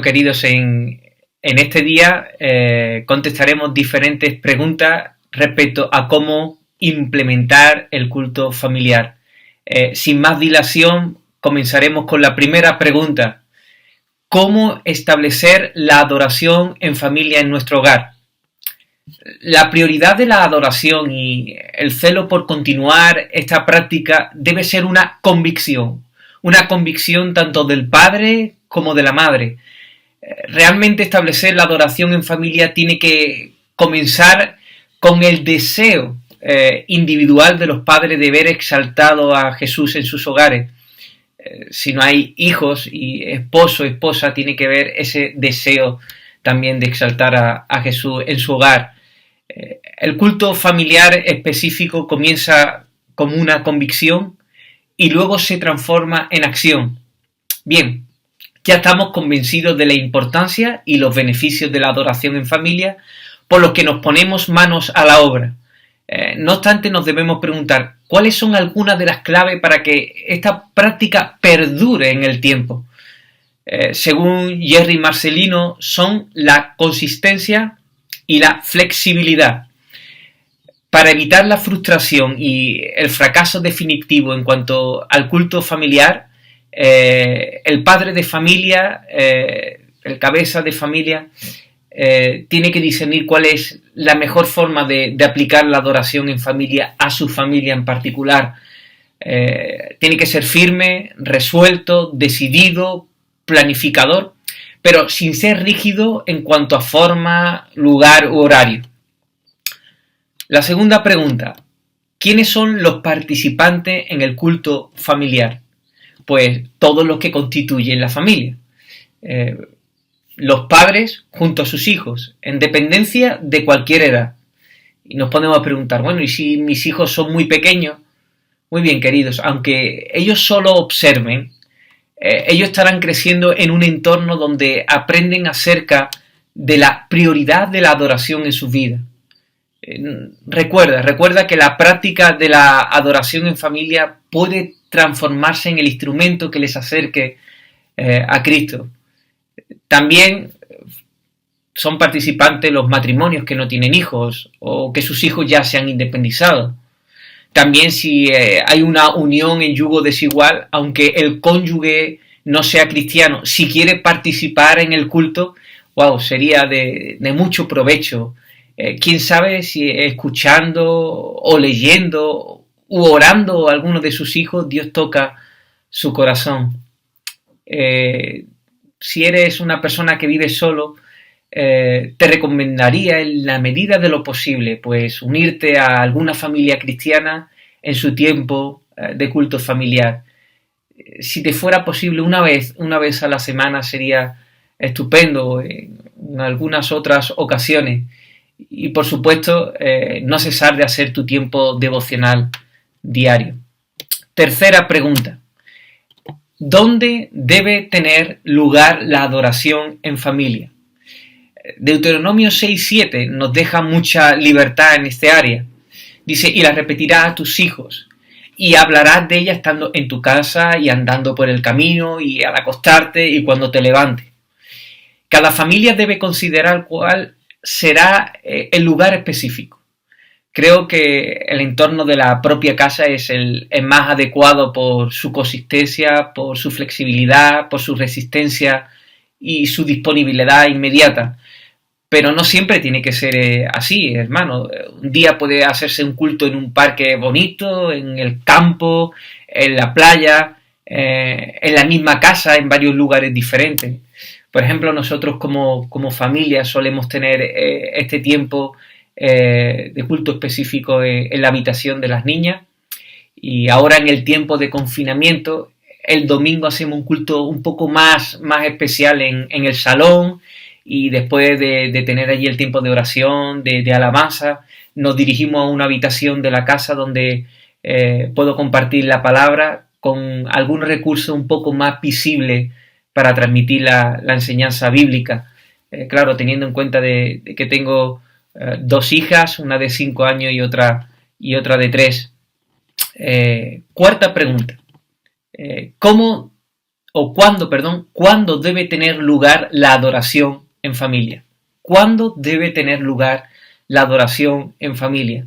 queridos, en este día contestaremos diferentes preguntas respecto a cómo implementar el culto familiar. Sin más dilación, comenzaremos con la primera pregunta. ¿Cómo establecer la adoración en familia en nuestro hogar? La prioridad de la adoración y el celo por continuar esta práctica debe ser una convicción tanto del padre como de la madre. Realmente establecer la adoración en familia tiene que comenzar con el deseo individual de los padres de ver exaltado a Jesús en sus hogares. Si no hay hijos y esposo o esposa, tiene que ver ese deseo también de exaltar a Jesús en su hogar. El culto familiar específico comienza como una convicción y luego se transforma en acción. Bien, ya estamos convencidos de la importancia y los beneficios de la adoración en familia, por lo que nos ponemos manos a la obra. No obstante, nos debemos preguntar cuáles son algunas de las claves para que esta práctica perdure en el tiempo. Según Jerry Marcelino, son la consistencia y la flexibilidad. Para evitar la frustración y el fracaso definitivo en cuanto al culto familiar, el padre de familia, el cabeza de familia, tiene que discernir cuál es la mejor forma de aplicar la adoración en familia a su familia en particular. Tiene que ser firme, resuelto, decidido, planificador, pero sin ser rígido en cuanto a forma, lugar u horario. La segunda pregunta: ¿quiénes son los participantes en el culto familiar? Pues todos los que constituyen la familia. Los padres junto a sus hijos, en dependencia de cualquier edad. Y nos podemos preguntar, bueno, ¿y si mis hijos son muy pequeños? Muy bien, queridos, aunque ellos solo observen, ellos estarán creciendo en un entorno donde aprenden acerca de la prioridad de la adoración en su vida. Recuerda que la práctica de la adoración en familia puede transformarse en el instrumento que les acerque a Cristo. También son participantes los matrimonios que no tienen hijos o que sus hijos ya se han independizado. También si hay una unión en yugo desigual, aunque el cónyuge no sea cristiano, si quiere participar en el culto, wow, sería de mucho provecho. Quién sabe si escuchando o leyendo u orando a alguno de sus hijos, Dios toca su corazón. Si eres una persona que vive solo, te recomendaría en la medida de lo posible pues unirte a alguna familia cristiana en su tiempo de culto familiar. Si te fuera posible una vez a la semana sería estupendo, en algunas otras ocasiones. Y por supuesto, no cesar de hacer tu tiempo devocional diario. Tercera pregunta: ¿dónde debe tener lugar la adoración en familia? Deuteronomio 6:7 nos deja mucha libertad en este área. Dice, y la repetirás a tus hijos, y hablarás de ella estando en tu casa y andando por el camino y al acostarte y cuando te levantes. Cada familia debe considerar cuál será el lugar específico. Creo que el entorno de la propia casa es el más adecuado por su consistencia, por su flexibilidad, por su resistencia y su disponibilidad inmediata. Pero no siempre tiene que ser así, hermano. Un día puede hacerse un culto en un parque bonito, en el campo, en la playa, en la misma casa, en varios lugares diferentes. Por ejemplo, nosotros como familia solemos tener este tiempo de culto específico en la habitación de las niñas, y ahora en el tiempo de confinamiento el domingo hacemos un culto un poco más especial en el salón, y después de tener allí el tiempo de oración, de alabanza, nos dirigimos a una habitación de la casa donde puedo compartir la palabra con algún recurso un poco más visible para transmitir la enseñanza bíblica. Claro, teniendo en cuenta de que tengo dos hijas, una de 5 años y otra de 3. Cuarta pregunta. ¿Cómo ¿cuándo debe tener lugar la adoración en familia? ¿Cuándo debe tener lugar la adoración en familia?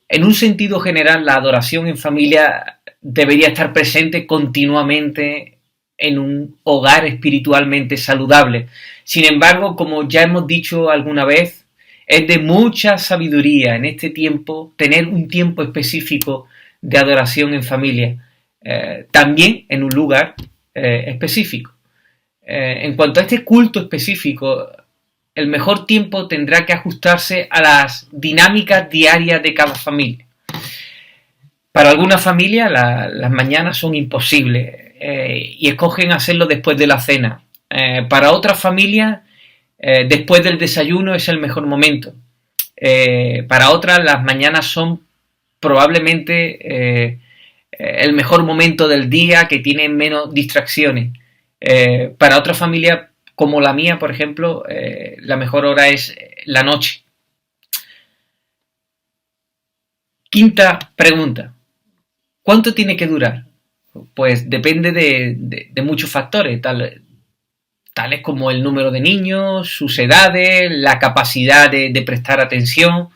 En un sentido general, la adoración en familia debería estar presente continuamente en un hogar espiritualmente saludable. Sin embargo, como ya hemos dicho alguna vez, es de mucha sabiduría en este tiempo tener un tiempo específico de adoración en familia, también en un lugar específico. En cuanto a este culto específico, el mejor tiempo tendrá que ajustarse a las dinámicas diarias de cada familia. Para algunas familias las mañanas son imposibles y escogen hacerlo después de la cena. Para otras familias, después del desayuno es el mejor momento. Para otras, las mañanas son probablemente el mejor momento del día, que tienen menos distracciones. Para otras familias, como la mía, por ejemplo, la mejor hora es la noche. Quinta pregunta. ¿Cuánto tiene que durar? Pues depende de muchos factores, tales como el número de niños, sus edades, la capacidad de prestar atención.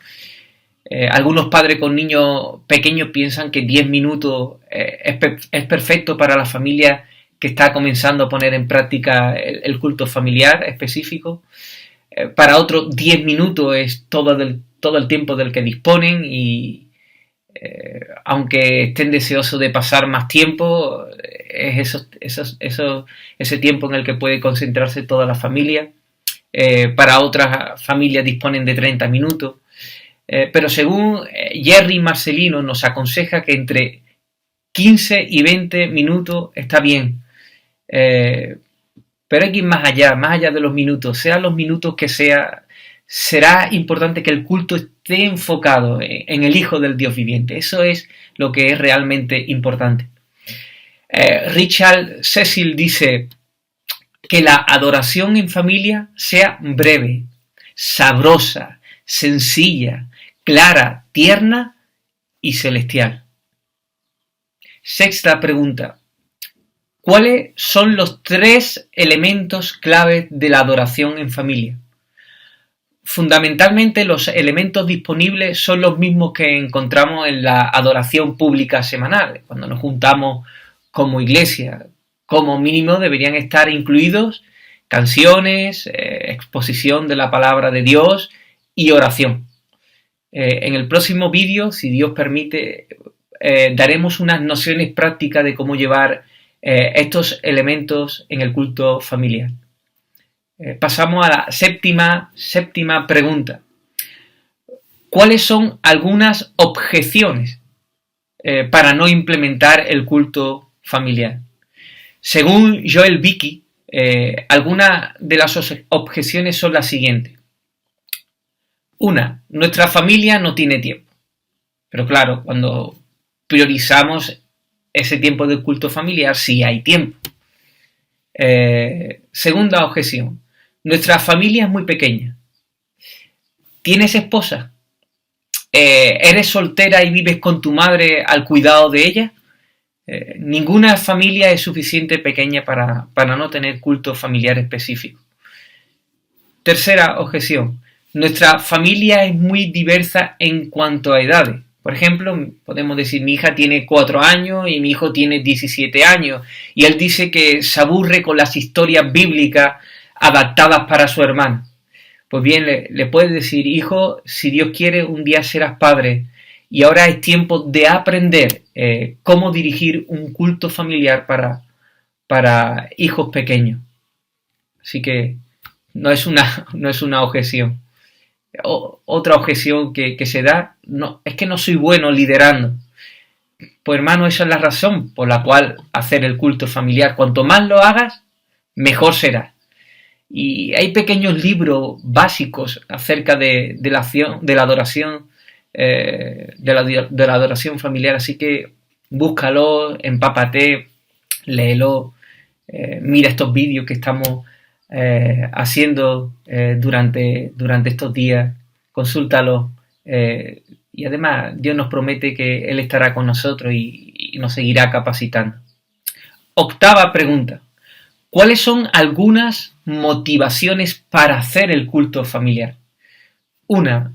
Algunos padres con niños pequeños piensan que 10 minutos es perfecto para la familia que está comenzando a poner en práctica el culto familiar específico. Para otros, 10 minutos es todo el tiempo del que disponen y aunque estén deseosos de pasar más tiempo, es ese tiempo en el que puede concentrarse toda la familia. Para otras familias disponen de 30 minutos. Pero según Jerry Marcelino nos aconseja que entre 15 y 20 minutos está bien. Pero hay que ir más allá de los minutos, sean los minutos que sea. Será importante que el culto esté enfocado en el Hijo del Dios viviente. Eso es lo que es realmente importante. Richard Cecil dice que la adoración en familia sea breve, sabrosa, sencilla, clara, tierna y celestial. Sexta pregunta. ¿Cuáles son los 3 elementos claves de la adoración en familia? Fundamentalmente, los elementos disponibles son los mismos que encontramos en la adoración pública semanal. Cuando nos juntamos como iglesia, como mínimo deberían estar incluidos canciones, exposición de la palabra de Dios y oración. En el próximo vídeo, si Dios permite, daremos unas nociones prácticas de cómo llevar estos elementos en el culto familiar. Pasamos a la séptima pregunta. ¿Cuáles son algunas objeciones para no implementar el culto familiar? Según Joel Beeke, algunas de las objeciones son las siguientes. 1. Nuestra familia no tiene tiempo. Pero claro, cuando priorizamos ese tiempo de culto familiar, sí hay tiempo. Segunda objeción. Nuestra familia es muy pequeña. ¿Tienes esposa? ¿Eres soltera y vives con tu madre al cuidado de ella? Ninguna familia es suficiente pequeña para no tener culto familiar específico. Tercera objeción. Nuestra familia es muy diversa en cuanto a edades. Por ejemplo, podemos decir, mi hija tiene 4 años y mi hijo tiene 17 años. Y él dice que se aburre con las historias bíblicas adaptadas para su hermano. Pues bien, le puedes decir, hijo, si Dios quiere, un día serás padre. Y ahora es tiempo de aprender cómo dirigir un culto familiar para hijos pequeños. Así que no es una objeción. Otra objeción que se da es que no soy bueno liderando. Pues hermano, esa es la razón por la cual hacer el culto familiar. Cuanto más lo hagas, mejor será. Y hay pequeños libros básicos acerca de la adoración familiar, así que búscalo, empápate, léelo, mira estos vídeos que estamos haciendo durante estos días, consúltalos, y además Dios nos promete que Él estará con nosotros y nos seguirá capacitando. Octava pregunta. ¿Cuáles son algunas motivaciones para hacer el culto familiar? Una,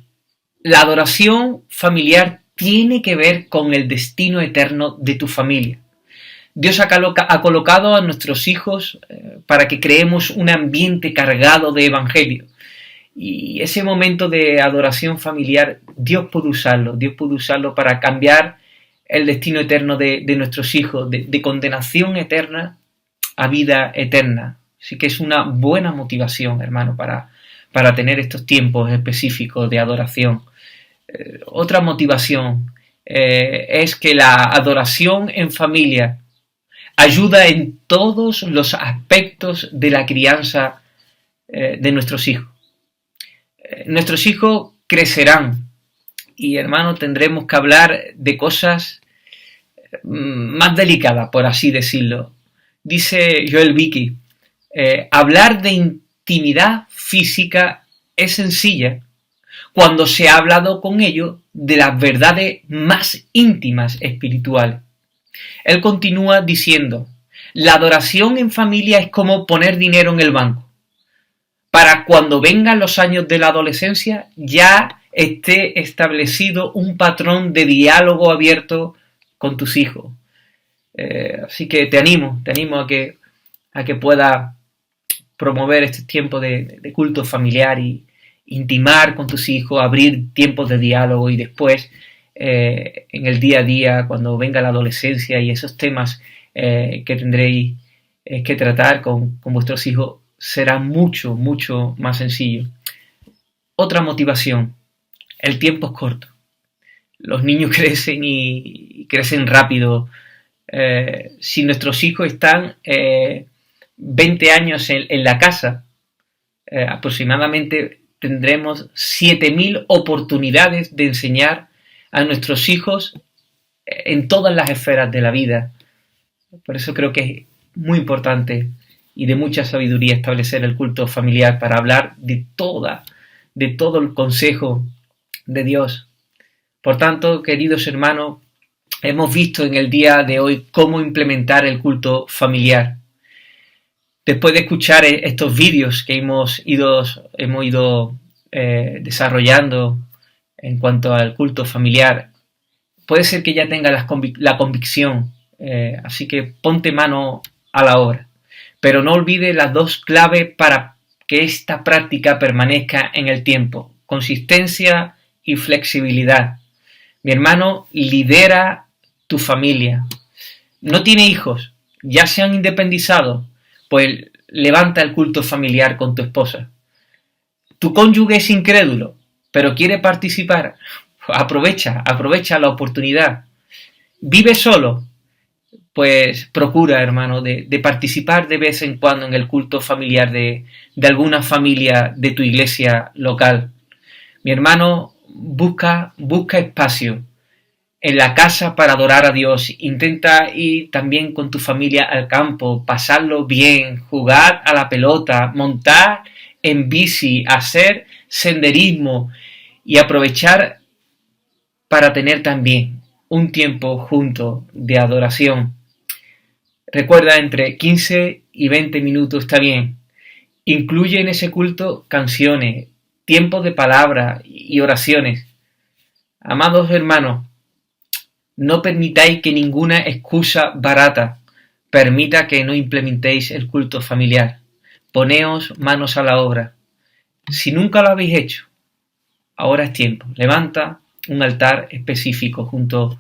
la adoración familiar tiene que ver con el destino eterno de tu familia. Dios ha colocado a nuestros hijos para que creemos un ambiente cargado de evangelio. Y ese momento de adoración familiar, Dios puede usarlo para cambiar el destino eterno de nuestros hijos, de condenación eterna a vida eterna. Así que es una buena motivación, hermano, para tener estos tiempos específicos de adoración. Otra motivación es que la adoración en familia ayuda en todos los aspectos de la crianza de nuestros hijos. Nuestros hijos crecerán y, hermano, tendremos que hablar de cosas más delicadas, por así decirlo. Dice Joel Vicky, hablar de intimidad física es sencilla cuando se ha hablado con ellos de las verdades más íntimas espirituales. Él continúa diciendo, la adoración en familia es como poner dinero en el banco. Para cuando vengan los años de la adolescencia ya esté establecido un patrón de diálogo abierto con tus hijos. Así que te animo a que puedas promover este tiempo de culto familiar y intimar con tus hijos, abrir tiempos de diálogo y después en el día a día, cuando venga la adolescencia y esos temas que tendréis que tratar con vuestros hijos, será mucho, mucho más sencillo. Otra motivación, el tiempo es corto. Los niños crecen y crecen rápido. Si nuestros hijos están 20 años en la casa, aproximadamente tendremos 7.000 oportunidades de enseñar a nuestros hijos en todas las esferas de la vida. Por eso creo que es muy importante y de mucha sabiduría establecer el culto familiar para hablar de todo el consejo de Dios. Por tanto, queridos hermanos, hemos visto en el día de hoy cómo implementar el culto familiar. Después de escuchar estos vídeos que hemos ido desarrollando en cuanto al culto familiar, puede ser que ya tengas la convicción, así que ponte mano a la obra. Pero no olvides las dos claves para que esta práctica permanezca en el tiempo: consistencia y flexibilidad. Mi hermano, lidera tu familia. No tiene hijos, ya se han independizado, pues levanta el culto familiar con tu esposa. Tu cónyuge es incrédulo, pero quiere participar. Aprovecha la oportunidad. Vive solo, pues procura, hermano, de participar de vez en cuando en el culto familiar de alguna familia de tu iglesia local. Mi hermano, busca espacio en la casa para adorar a Dios. Intenta ir también con tu familia al campo, pasarlo bien, jugar a la pelota, montar en bici, hacer senderismo y aprovechar para tener también un tiempo junto de adoración. Recuerda, entre 15 y 20 minutos está bien. Incluye en ese culto canciones, tiempos de palabra y oraciones. Amados hermanos, no permitáis que ninguna excusa barata permita que no implementéis el culto familiar. Poneos manos a la obra. Si nunca lo habéis hecho, ahora es tiempo. Levanta un altar específico junto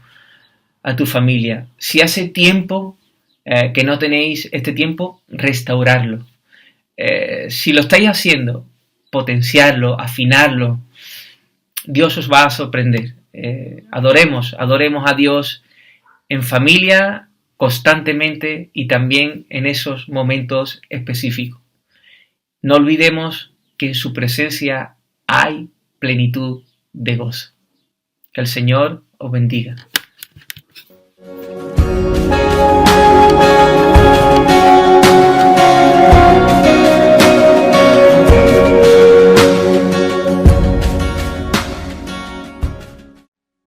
a tu familia. Si hace tiempo que no tenéis este tiempo, restaurarlo. Si lo estáis haciendo, potenciarlo, afinarlo. Dios os va a sorprender. Adoremos a Dios en familia constantemente y también en esos momentos específicos. No olvidemos que en su presencia hay plenitud de gozo. Que el Señor os bendiga.